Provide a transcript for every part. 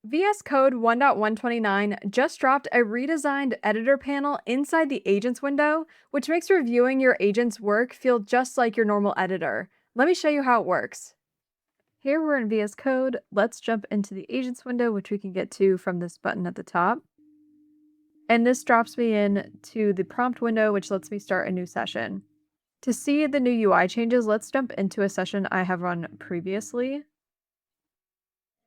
VS Code 1.129 just dropped a redesigned editor panel inside the Agents window, which makes reviewing your agent's work feel just like your normal editor. Let me show you how it works. Here we're in VS Code. Let's jump into the Agents window, which we can get to from this button at the top. And this drops me in to the prompt window, which lets me start a new session. To see the new UI changes, let's jump into a session I have run previously.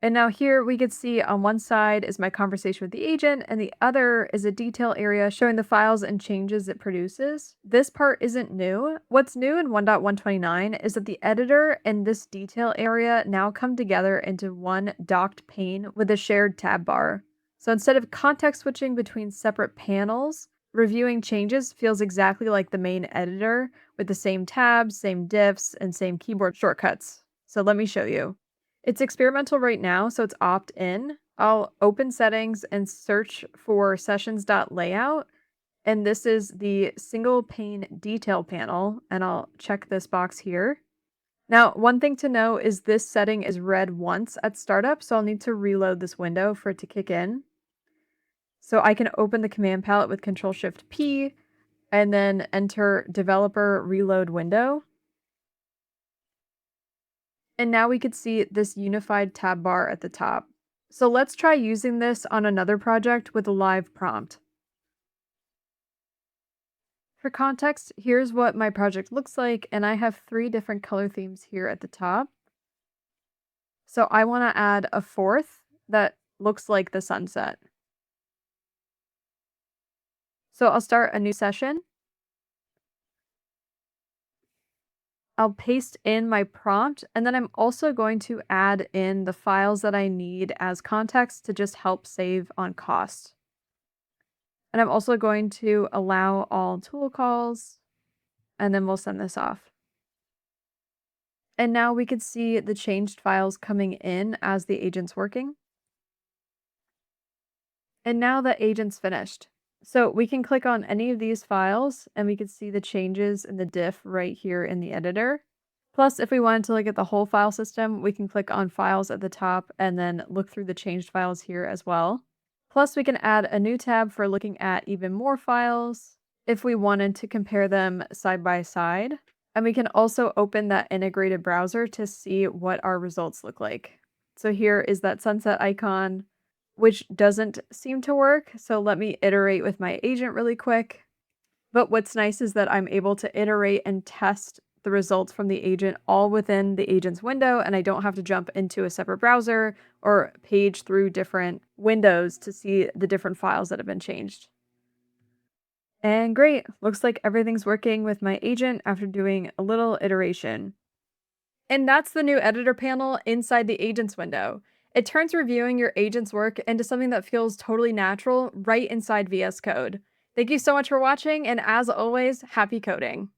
And now here we can see on one side is my conversation with the agent, and the other is a detail area showing the files and changes it produces. This part isn't new. What's new in 1.129 is that the editor and this detail area now come together into one docked pane with a shared tab bar. So instead of context switching between separate panels, reviewing changes feels exactly like the main editor with the same tabs, same diffs, and same keyboard shortcuts. So let me show you. It's experimental right now, so it's opt-in. I'll open settings and search for sessions.layout, and this is the single pane detail panel, and I'll check this box here. Now, one thing to know is this setting is red once at startup, so I'll need to reload this window for it to kick in. So I can open the command palette with Control-Shift-P and then enter developer reload window. And now we could see this unified tab bar at the top. So let's try using this on another project with a live prompt. For context, here's what my project looks like, and I have 3 different color themes here at the top. So I want to add a 4th that looks like the sunset. So I'll start a new session. I'll paste in my prompt, and then I'm also going to add in the files that I need as context to just help save on cost. And I'm also going to allow all tool calls, and then we'll send this off. And now we can see the changed files coming in as the agent's working. And now the agent's finished. So we can click on any of these files and we can see the changes in the diff right here in the editor. Plus, if we wanted to look at the whole file system, we can click on files at the top and then look through the changed files here as well. Plus, we can add a new tab for looking at even more files if we wanted to compare them side by side. And we can also open that integrated browser to see what our results look like. So here is that sunset icon, which doesn't seem to work. So let me iterate with my agent really quick. But what's nice is that I'm able to iterate and test the results from the agent all within the agent's window, and I don't have to jump into a separate browser or page through different windows to see the different files that have been changed. And great, looks like everything's working with my agent after doing a little iteration. And that's the new editor panel inside the agents window. It turns reviewing your agent's work into something that feels totally natural right inside VS Code. Thank you so much for watching, and as always, happy coding.